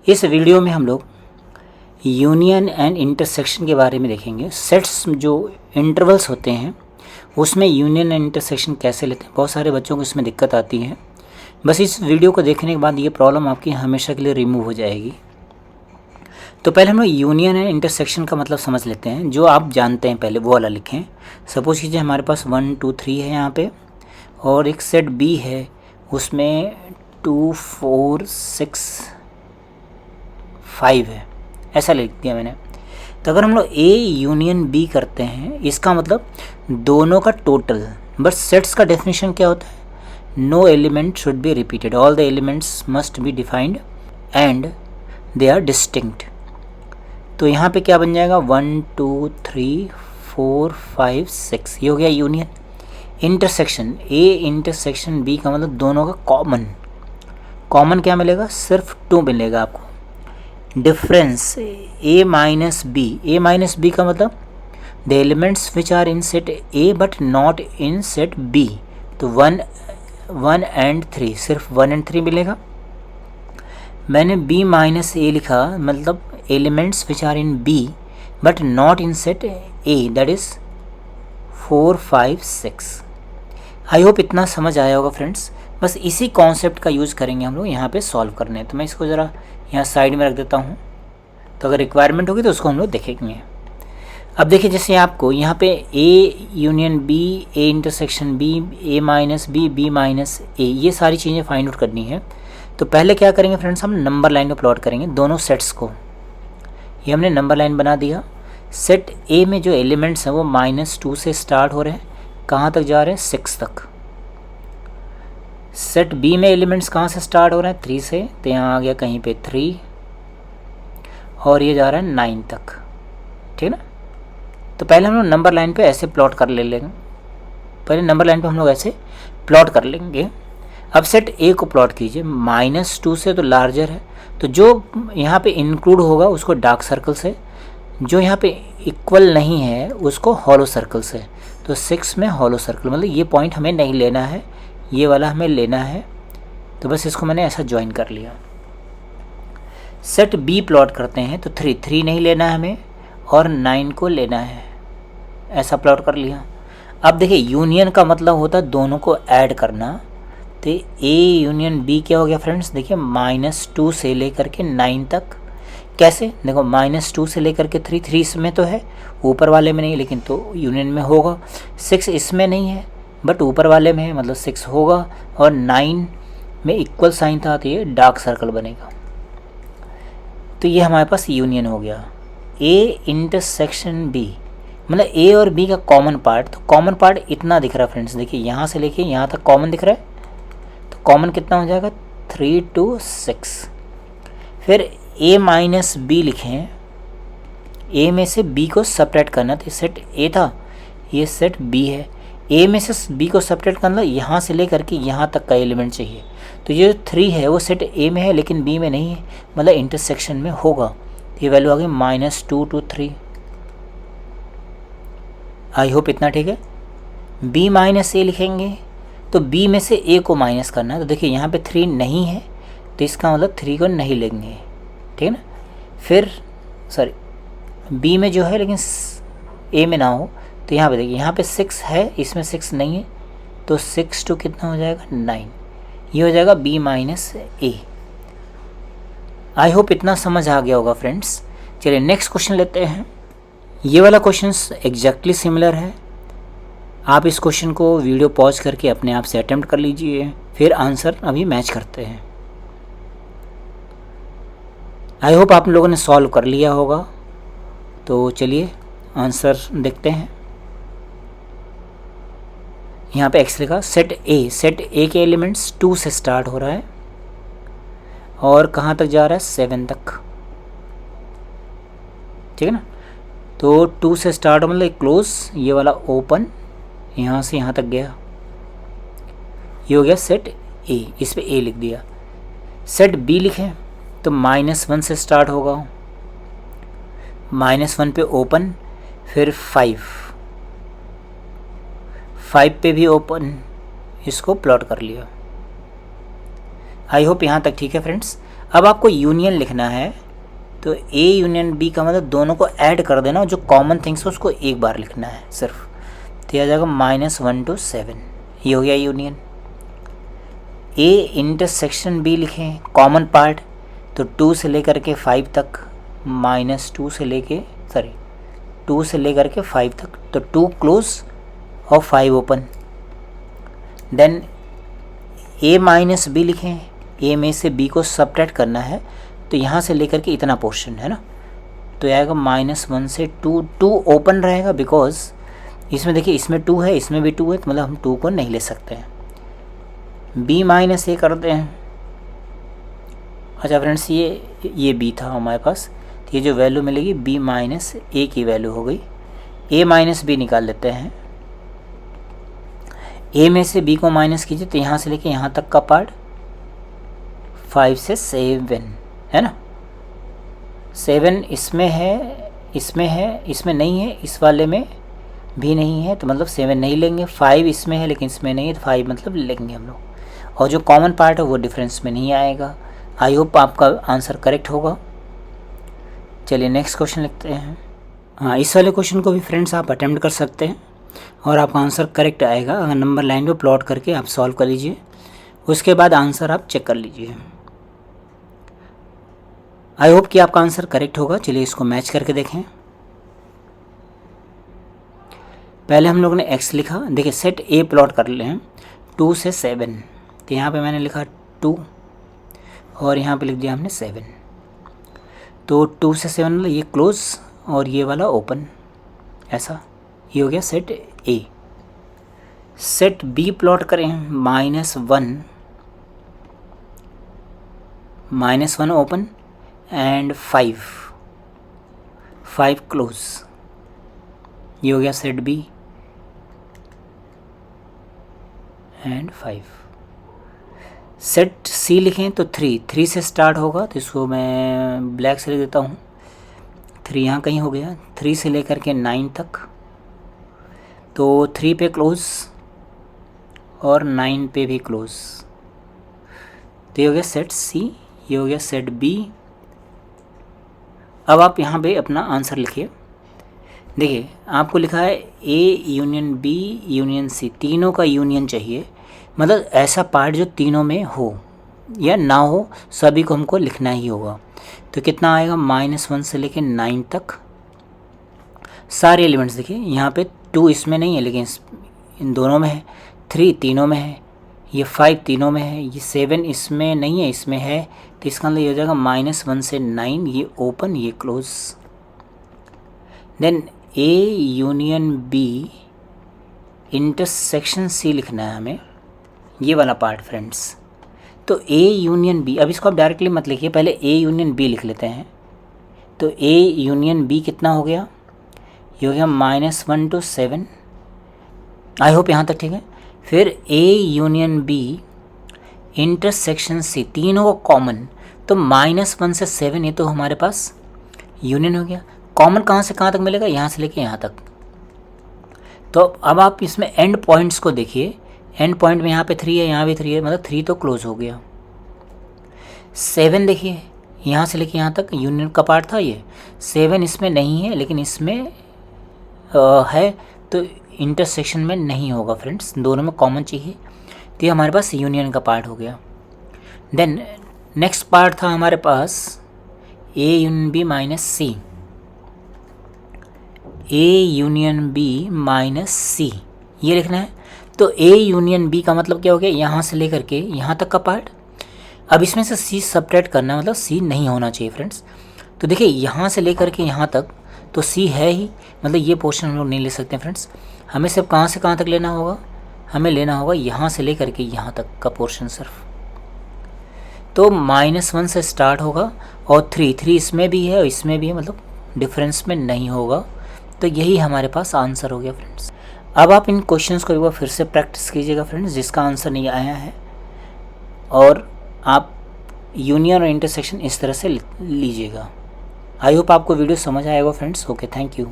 इस वीडियो में हम लोग यूनियन एंड इंटरसेक्शन के बारे में देखेंगे। सेट्स जो इंटरवल्स होते हैं उसमें यूनियन एंड इंटरसेक्शन कैसे लेते हैं। बहुत सारे बच्चों को इसमें दिक्कत आती है। बस इस वीडियो को देखने के बाद ये प्रॉब्लम आपकी हमेशा के लिए रिमूव हो जाएगी। तो पहले हम लोग यूनियन एंड इंटरसेक्शन का मतलब समझ लेते हैं। जो आप जानते हैं पहले वो वाला लिखें। सपोज कीजिए हमारे पास 1 2 3 है यहाँ पे, और एक सेट बी है उसमें 2 4 6 5 है, ऐसा लिख दिया मैंने। तो अगर हम लोग ए यूनियन बी करते हैं इसका मतलब दोनों का टोटल। बट सेट्स का डेफिनेशन क्या होता है? No element should be repeated, all the elements must be defined and they are distinct. तो यहाँ पे क्या बन जाएगा? 1 2 3 4 5 6, ये हो गया union. Intersection, A intersection B का मतलब दोनों का कॉमन क्या मिलेगा? सिर्फ 2 मिलेगा आपको। डिफरेंस ए माइनस बी का मतलब the elements which are in set A but not in set B. तो 1 एंड 3, सिर्फ 1 एंड 3 मिलेगा। मैंने बी माइनस ए लिखा, मतलब elements which are in B but not in set A, that is 4 5 6। I hope इतना समझ आया होगा फ्रेंड्स। बस इसी कॉन्सेप्ट का यूज़ करेंगे हम लोग यहाँ पे सॉल्व करने। तो मैं इसको ज़रा यहाँ साइड में रख देता हूँ, तो अगर रिक्वायरमेंट होगी तो उसको हम लोग देखेंगे। अब देखिए जैसे आपको यहाँ पे A union B, A intersection B, A minus B minus A, ये सारी चीज़ें फाइंड आउट करनी है। तो पहले क्या करेंगे फ्रेंड्स, हम नंबर लाइन में प्लॉट करेंगे दोनों सेट्स को। ये हमने नंबर लाइन बना दिया। सेट ए में जो एलिमेंट्स हैं वो -2 से स्टार्ट हो रहे हैं, कहाँ तक जा रहे हैं? 6 तक। सेट बी में एलिमेंट्स कहाँ से स्टार्ट हो रहे हैं? 3 से, तो यहाँ आ गया कहीं पे 3, और ये जा रहा है 9 तक, ठीक ना। तो पहले हम लोग नंबर लाइन पे ऐसे प्लॉट कर ले लेंगे। पहले नंबर लाइन पे हम लोग ऐसे प्लॉट कर लेंगे। अब सेट ए को प्लॉट कीजिए। -2 से तो लार्जर है, तो जो यहाँ पे इंक्लूड होगा उसको डार्क सर्कल से, जो यहाँ पे इक्वल नहीं है उसको हॉलो सर्कल से। तो 6 में हॉलो सर्कल, मतलब ये पॉइंट हमें नहीं लेना है, ये वाला हमें लेना है। तो बस इसको मैंने ऐसा ज्वाइन कर लिया। सेट बी प्लॉट करते हैं तो 3 नहीं लेना है हमें, और 9 को लेना है, ऐसा प्लॉट कर लिया। अब देखिए यूनियन का मतलब होता है दोनों को ऐड करना। तो ए यूनियन बी क्या हो गया फ्रेंड्स? देखिए -2 से लेकर के 9 तक। कैसे? देखो -2 से लेकर के 3 इसमें तो है, ऊपर वाले में नहीं, लेकिन तो यूनियन में होगा। 6 इसमें नहीं है बट ऊपर वाले में है, मतलब 6 होगा। और 9 में इक्वल साइन था, तो ये डार्क सर्कल बनेगा। तो ये हमारे पास यूनियन हो गया। ए इंटरसेक्शन बी, मतलब ए और बी का कॉमन पार्ट। तो कॉमन पार्ट इतना दिख रहा है फ्रेंड्स, देखिए यहाँ से लेके यहाँ तक कॉमन दिख रहा है। तो कॉमन कितना हो जाएगा? 3 2 6। फिर ए माइनस बी लिखें। ए में से बी को सेपरेट करना, तो सेट ए था, ये सेट बी है। ए में से बी को सेपरेट करना, यहाँ से लेकर के यहाँ तक का एलिमेंट चाहिए। तो ये 3 है वो सेट ए में है लेकिन बी में नहीं है, मतलब इंटरसेक्शन में होगा। ये वैल्यू आ गई -2 to 3। आई होप इतना ठीक है। बी माइनस ए लिखेंगे, तो बी में से ए को माइनस करना है। तो देखिए यहाँ पे 3 नहीं है, तो इसका मतलब 3 को नहीं लेंगे, ठीक है ना। फिर बी में जो है लेकिन ए में ना हो, तो यहाँ पे देखिए यहाँ पे 6 है, इसमें 6 नहीं है, तो 6 to कितना हो जाएगा? 9। ये हो जाएगा B minus A. I hope इतना समझ आ गया होगा फ्रेंड्स। चलिए नेक्स्ट क्वेश्चन लेते हैं। ये वाला क्वेश्चन एग्जैक्टली सिमिलर है। आप इस क्वेश्चन को वीडियो पॉज करके अपने आप से अटेम्प्ट कर लीजिए, फिर आंसर अभी मैच करते हैं। आई होप आप लोगों ने सॉल्व कर लिया होगा। तो चलिए आंसर देखते हैं। यहाँ पे एक्स लिखा। सेट ए के एलिमेंट्स 2 से स्टार्ट हो रहा है और कहाँ तक जा रहा है? 7 तक, ठीक है ना। तो 2 से स्टार्ट हो मतलब क्लोज, ये वाला ओपन, यहाँ से यहाँ तक गया, ये हो गया सेट ए। इस पे ए लिख दिया। सेट बी लिखें तो -1 से स्टार्ट होगा, -1 पे ओपन, फिर 5 पे भी ओपन, इसको प्लॉट कर लिया। आई होप यहाँ तक ठीक है फ्रेंड्स। अब आपको यूनियन लिखना है, तो ए यूनियन बी का मतलब दोनों को ऐड कर देना और जो कॉमन थिंग्स है उसको एक बार लिखना है सिर्फ। तो यह आ जाएगा -1 to 7, ये हो गया यूनियन। ए इंटरसेक्शन बी लिखें कॉमन पार्ट, तो 2 से लेकर के 5 तक, -2 से लेके 2 से लेकर के 5 तक, तो 2 क्लोज और 5 ओपन। देन ए माइनस बी लिखें, ए में से बी को सबट्रैक्ट करना है, तो यहाँ से लेकर के इतना पोर्शन है ना, तो आएगा -1 से 2, 2 ओपन रहेगा बिकॉज इसमें देखिए इसमें 2 है, इसमें भी 2 है, तो मतलब हम 2 को नहीं ले सकते हैं। b माइनस ए करते हैं। अच्छा फ्रेंड्स, ये b था हमारे पास, तो ये जो वैल्यू मिलेगी b माइनस ए की वैल्यू हो गई। a माइनस बी निकाल लेते हैं। a में से b को माइनस कीजिए, तो यहाँ से लेके यहाँ तक का पार्ट 5 से 7 है ना। 7 इसमें है, इसमें नहीं है, इस वाले में भी नहीं है, तो मतलब 7 नहीं लेंगे। 5 इसमें है लेकिन इसमें नहीं है, तो 5 मतलब लेंगे हम लोग। और जो कॉमन पार्ट है वो डिफरेंस में नहीं आएगा। आई होप आपका आंसर करेक्ट होगा। चलिए नेक्स्ट क्वेश्चन लिखते हैं। हाँ, इस वाले क्वेश्चन को भी फ्रेंड्स आप अटेम्प्ट कर सकते हैं और आपका आंसर करेक्ट आएगा अगर नंबर लाइन पे प्लॉट करके आप सॉल्व कर लीजिए, उसके बाद आंसर आप चेक कर लीजिए। आई होप कि आपका आंसर करेक्ट होगा। चलिए इसको मैच करके देखें। पहले हम लोगों ने x लिखा, देखिए सेट ए प्लॉट कर ले हैं 2 से 7, तो यहाँ पे मैंने लिखा 2 और यहाँ पे लिख दिया हमने 7, तो 2 से 7 मतलब ये क्लोज और ये वाला ओपन, ऐसा ये हो गया set A. Set B plot करें -1 ओपन एंड 5 क्लोज, ये हो गया set B and 5। Set C लिखें तो 3 से स्टार्ट होगा, तो इसको मैं ब्लैक से लिख देता हूँ। 3 यहाँ कहीं हो गया, 3 से लेकर के 9 तक, तो 3 पे क्लोज और 9 पे भी क्लोज, तो ये हो गया सेट सी, ये हो गया सेट बी। अब आप यहाँ पे अपना आंसर लिखिए। देखिए आपको लिखा है A union B union C, तीनों का यूनियन चाहिए, मतलब ऐसा पार्ट जो तीनों में हो या ना हो, सभी को हमको लिखना ही होगा। तो कितना आएगा, -1 से लेके 9 तक सारे एलिमेंट्स। देखिए यहाँ पे 2 इसमें नहीं है लेकिन इन दोनों में है, 3 तीनों में है, ये 5 तीनों में है, ये 7 इसमें नहीं है, इसमें है, तो इसका मतलब ये हो जाएगा -1 से 9, ये ओपन ये close. Then A union B intersection C लिखना है हमें, ये वाला पार्ट फ्रेंड्स। तो ए यूनियन बी, अब इसको आप डायरेक्टली मत लिखिए, पहले ए यूनियन बी लिख लेते हैं। तो ए यूनियन बी कितना हो गया, ये हो गया -1 to 7। आई होप यहाँ तक ठीक है। फिर A union B intersection C, तीनों को कॉमन, तो -1 से 7, ये तो हमारे पास यूनियन हो गया। कॉमन कहाँ से कहाँ तक मिलेगा, यहाँ से लेके यहाँ तक। तो अब आप इसमें एंड पॉइंट्स को देखिए, एंड पॉइंट में यहाँ पे 3 है, यहाँ भी 3 है, मतलब 3 तो क्लोज हो गया। 7 देखिए यहाँ से लेके यहाँ तक यूनियन का पार्ट था ये, 7 इसमें नहीं है लेकिन इसमें है, तो इंटरसेक्शन में नहीं होगा फ्रेंड्स, दोनों में कॉमन चाहिए, तो ये हमारे पास यूनियन का पार्ट हो गया। देन नेक्स्ट पार्ट था हमारे पास A union B minus C, A union B minus C ये लिखना है। तो ए यूनियन बी का मतलब क्या हो गया, यहाँ से लेकर के यहाँ तक का पार्ट। अब इसमें से सी सबट्रैक्ट करना है, मतलब सी नहीं होना चाहिए फ्रेंड्स। तो देखिए यहाँ से लेकर के यहाँ तक तो सी है ही, मतलब ये पोर्शन हम लोग नहीं ले सकते फ्रेंड्स। हमें सिर्फ कहाँ से कहाँ तक लेना होगा, हमें लेना होगा यहाँ से लेकर के यहाँ तक का पोर्शन सिर्फ। तो -1 से स्टार्ट होगा और 3 इसमें भी है और इसमें भी है, मतलब डिफरेंस में नहीं होगा। तो यही हमारे पास आंसर हो गया फ्रेंड्स। अब आप इन क्वेश्चंस को एक बार फिर से प्रैक्टिस कीजिएगा फ्रेंड्स, जिसका आंसर नहीं आया है, और आप यूनियन और इंटरसेक्शन इस तरह से लीजिएगा। आई होप आपको वीडियो समझ आएगा फ्रेंड्स। Okay, thank you.